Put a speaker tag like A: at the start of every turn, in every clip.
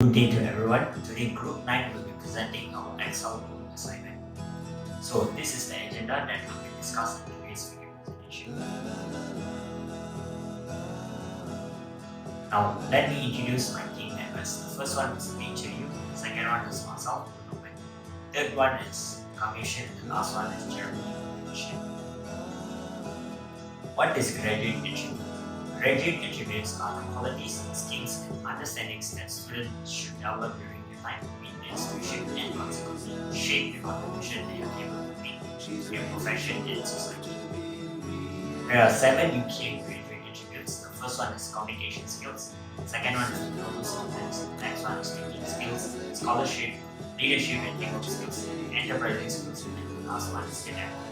A: Good day to everyone. Today Group 9 will be presenting our Excel group assignment. So this is the agenda that will be discussed in today's video presentation. Now let me introduce my team members. The first one is CHOOI, second one is myself, third one is Commission, and the last one is Jeremy. What is graduate achievement? Graduate attributes are the qualities, skills, and understandings that students should develop during their time in the institution and consequently shape the contribution they are able to make to their profession and society. There are 7 UK graduate attributes. The first one is communication skills, the second one is global citizens, the next one is thinking skills, scholarship, leadership and technical skills, enterprising skills, and the last one is adaptability.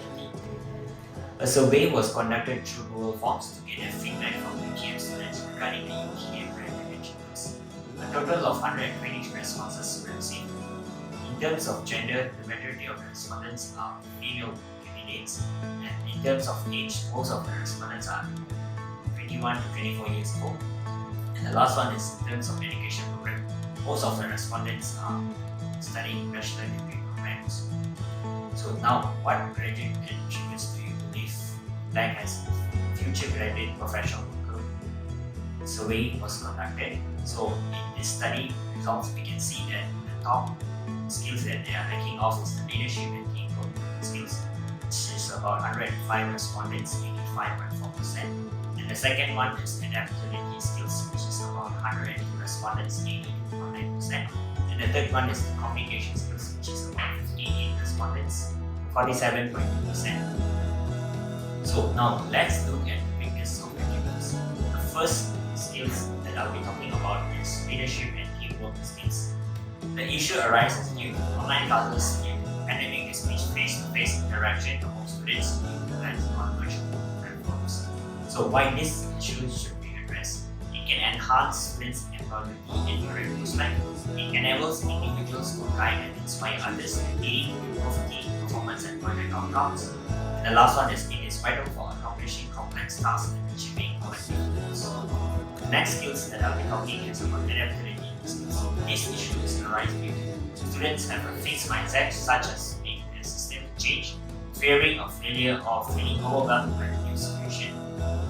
A: A survey was conducted through Google Forms to get feedback from UKM students regarding the UKM graduate achievements. A total of 120 responses were received. In terms of gender, the majority of the respondents are female candidates, and in terms of age, most of the respondents are 21 to 24 years old. And the last one is in terms of education program. Most of the respondents are studying bachelor degree programs. So now, what graduate achievements do you believe Black has future graduate professional worker? Survey was conducted. So in this study results, we can see that the top skills that they are lacking of is the leadership and teamwork skills, which is about 105 respondents, 85.4%. And the second one is adaptability skills, which is about 102 respondents, 80.9%. And the third one is the communication skills, which is about 58 respondents, 47.2%. So now let's look at the weakness of attributes. The first skills that I'll be talking about is leadership and teamwork skills. The issue arises due to online classes due to pandemic, especially face-to-face interaction among students and on virtual platforms. So why this issue should be addressed? It can enhance students' employability and career prospects. It enables individuals to guide and inspire others, leading to improve team performance and project outcomes. And the last one is it is vital for accomplishing complex tasks and achieving collective goals. The next skills that I'll be talking is about adaptability skills. This issue is arising due to students have a fixed mindset such as being resistant to change, fearing of failure, or feeling overwhelmed by the new situation.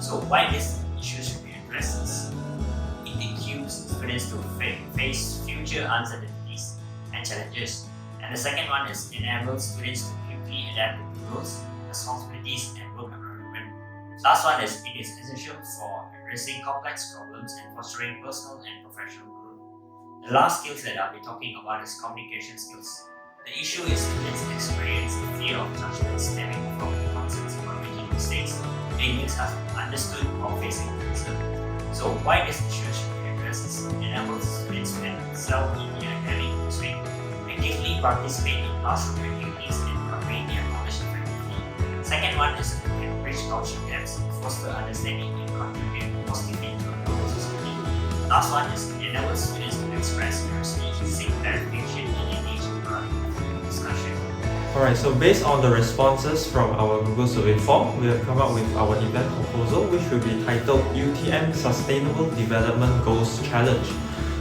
A: So why this issue should be addressed is it equips students to face future uncertainties and challenges. And the second one is enables students to quickly adapt to roles, responsibilities, and work environment. Last one is it is essential for addressing complex problems and fostering personal and professional growth. The last skills that I'll be talking about is communication skills. The issue is students experience the fear of judgment stemming from concerns about making mistakes, being misunderstood, or facing criticism. So why this issue should be addressed is it enables students to excel in their academic pursuit, actively participate in classroom activities, and convey their knowledge effectively. Second one is to bridge cultural gaps, foster understanding, and contribute positively to a global society. Last one is it enables students to express curiosity, seek clarification, and engage in productive discussion.
B: Alright, so based on the responses from our Google survey form, we have come up with our event proposal, which will be titled UTM Sustainable Development Goals Challenge.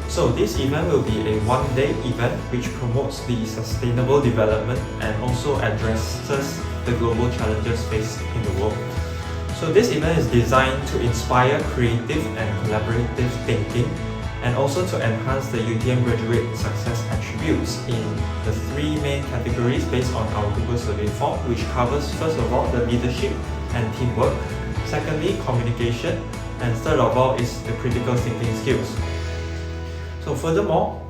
B: So this event will be a one-day event which promotes the sustainable development and also addresses the global challenges faced in the world. So this event is designed to inspire creative and collaborative thinking and also to enhance the UTM graduate success attributes in the 3 main categories based on our Google survey form, which covers first of all the leadership and teamwork, secondly communication, and third of all is the critical thinking skills. So furthermore,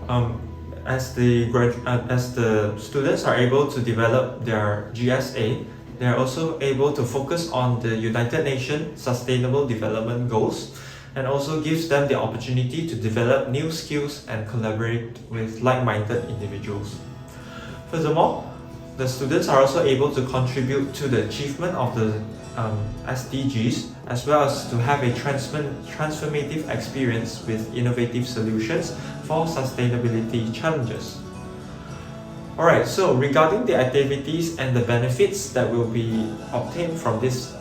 B: as the students are able to develop their GSA, they are also able to focus on the United Nations Sustainable Development Goals, and also gives them the opportunity to develop new skills and collaborate with like-minded individuals. Furthermore, the students are also able to contribute to the achievement of the SDGs, as well as to have a transformative experience with innovative solutions for sustainability challenges. Alright, so regarding the activities and the benefits that will be obtained from this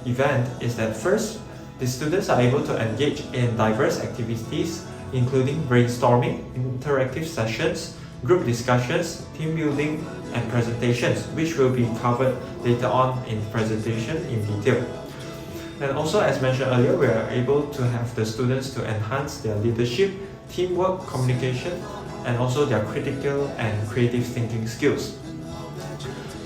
B: event is that first, the students are able to engage in diverse activities including brainstorming, interactive sessions, group discussions, team building, and presentations, which will be covered later on in presentation in detail. And also, as mentioned earlier, we are able to have the students to enhance their leadership, teamwork, communication, and also their critical and creative thinking skills.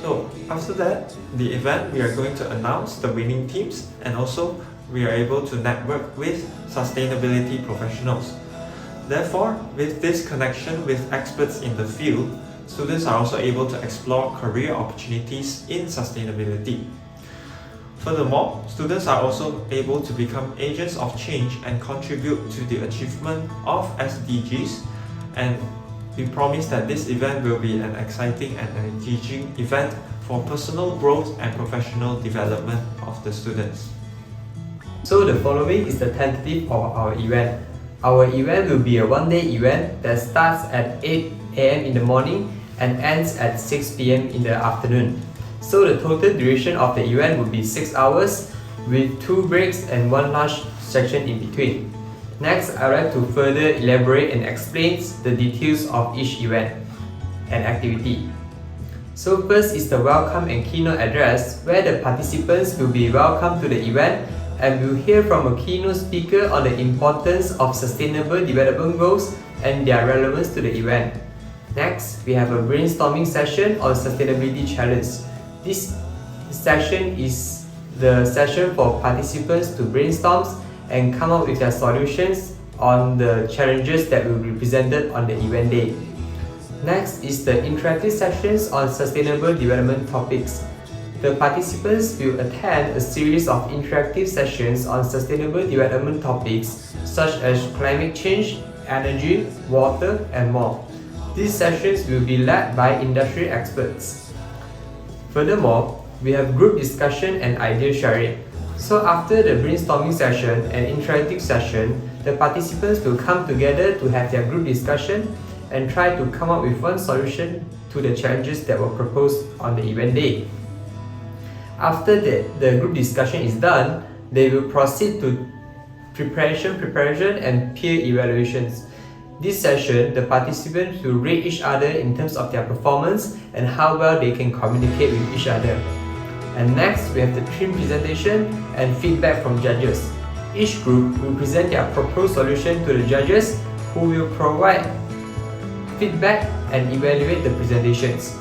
B: So after that, the event, we are going to announce the winning teams, and also we are able to network with sustainability professionals. Therefore, with this connection with experts in the field, students are also able to explore career opportunities in sustainability. Furthermore, students are also able to become agents of change and contribute to the achievement of SDGs, and we promise that this event will be an exciting and engaging event for personal growth and professional development of the students.
C: So the following is the tentative of our event. Our event will be a one-day event that starts at 8 AM in the morning and ends at 6 PM in the afternoon. So the total duration of the event will be 6 hours with 2 breaks and 1 lunch section in between. Next, I'd like to further elaborate and explain the details of each event and activity. So first is the welcome and keynote address, where the participants will be welcomed to the event and will hear from a keynote speaker on the importance of sustainable development goals and their relevance to the event. Next, we have a brainstorming session on sustainability challenge. This session is the session for participants to brainstorm and come up with their solutions on the challenges that will be presented on the event day. Next is the interactive sessions on sustainable development topics. The participants will attend a series of interactive sessions on sustainable development topics such as climate change, energy, water, and more. These sessions will be led by industry experts. Furthermore, we have group discussion and idea sharing. So after the brainstorming session and interactive session, the participants will come together to have their group discussion and try to come up with one solution to the challenges that were proposed on the event day. After the group discussion is done, they will proceed to preparation and peer evaluations. This session, the participants will rate each other in terms of their performance and how well they can communicate with each other. And next, we have the team presentation and feedback from judges. Each group will present their proposed solution to the judges, who will provide feedback and evaluate the presentations.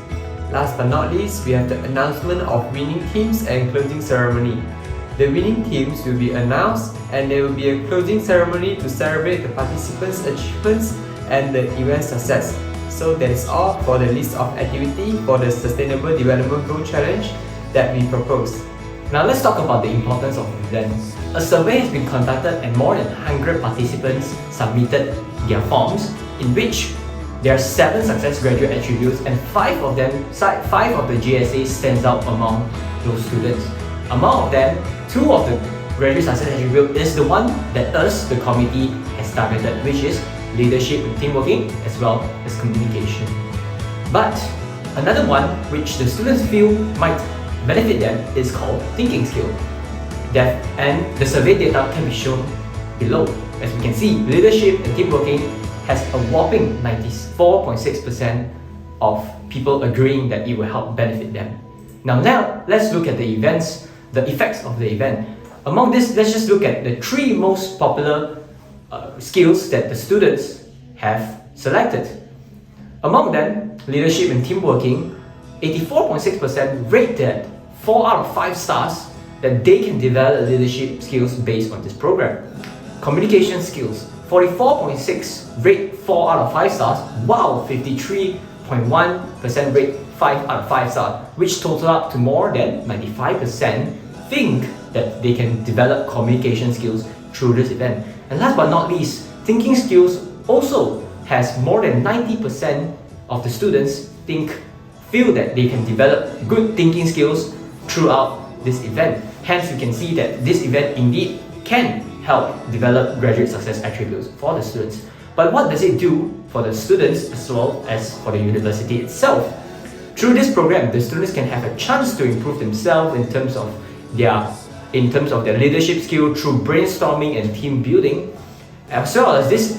C: Last but not least, we have the announcement of winning teams and closing ceremony. The winning teams will be announced and there will be a closing ceremony to celebrate the participants' achievements and the event success. So that is all for the list of activity for the Sustainable Development Goal Challenge that we propose.
D: Now let's talk about the importance of events. A survey has been conducted and more than 100 participants submitted their forms, in which there are 7 success graduate attributes and 5 of the GSAs stands out among those students. Among them, 2 of the graduate success attribute is the one that us, the committee, has targeted, which is leadership and teamworking as well as communication. But another one which the students feel might benefit them is called thinking skill. And the survey data can be shown below. As we can see, leadership and teamworking has a whopping 94.6% of people agreeing that it will help benefit them. Now let's look at the events, the effects of the event. Among this, let's just look at the 3 most popular skills that the students have selected. Among them, leadership and teamworking, 84.6% rate that 4 out of 5 stars that they can develop leadership skills based on this program. Communication skills, 44.6% rate 4 out of 5 stars, while 53.1% rate 5 out of 5 stars, which total up to more than 95% think that they can develop communication skills through this event. And last but not least, thinking skills also has more than 90% of the students feel that they can develop good thinking skills throughout this event. Hence, you can see that this event indeed can help develop graduate success attributes for the students. But what does it do for the students as well as for the university itself? Through this program, the students can have a chance to improve themselves in terms of their leadership skill through brainstorming and team building. As well as this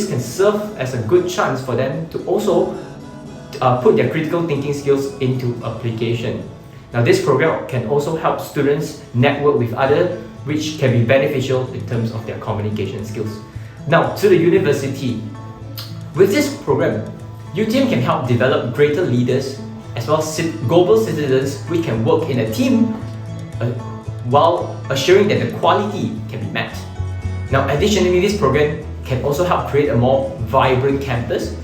D: can serve as a good chance for them to also put their critical thinking skills into application. Now this program can also help students network with others, which can be beneficial in terms of their communication skills. Now to the university. With this program, UTM can help develop greater leaders as well as global citizens which can work in a team while assuring that the quality can be met. Now additionally, this program can also help create a more vibrant campus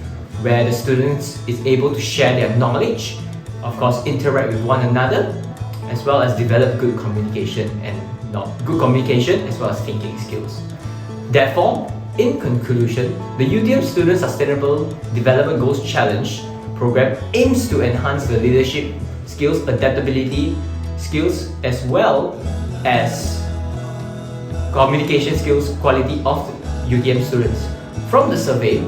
D: where the students is able to share their knowledge, of course interact with one another, as well as develop good communication as well as thinking skills. Therefore, in conclusion, the UTM Student Sustainable Development Goals Challenge program aims to enhance the leadership skills, adaptability skills, as well as communication skills quality of the UTM students. From the survey,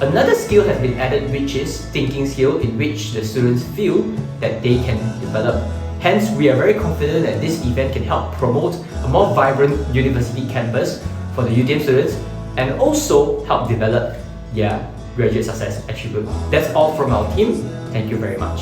D: another skill has been added, which is thinking skill, in which the students feel that they can develop. Hence, we are very confident that this event can help promote a more vibrant university campus for the UTM students and also help develop their graduate success attribute. That's all from our team. Thank you very much.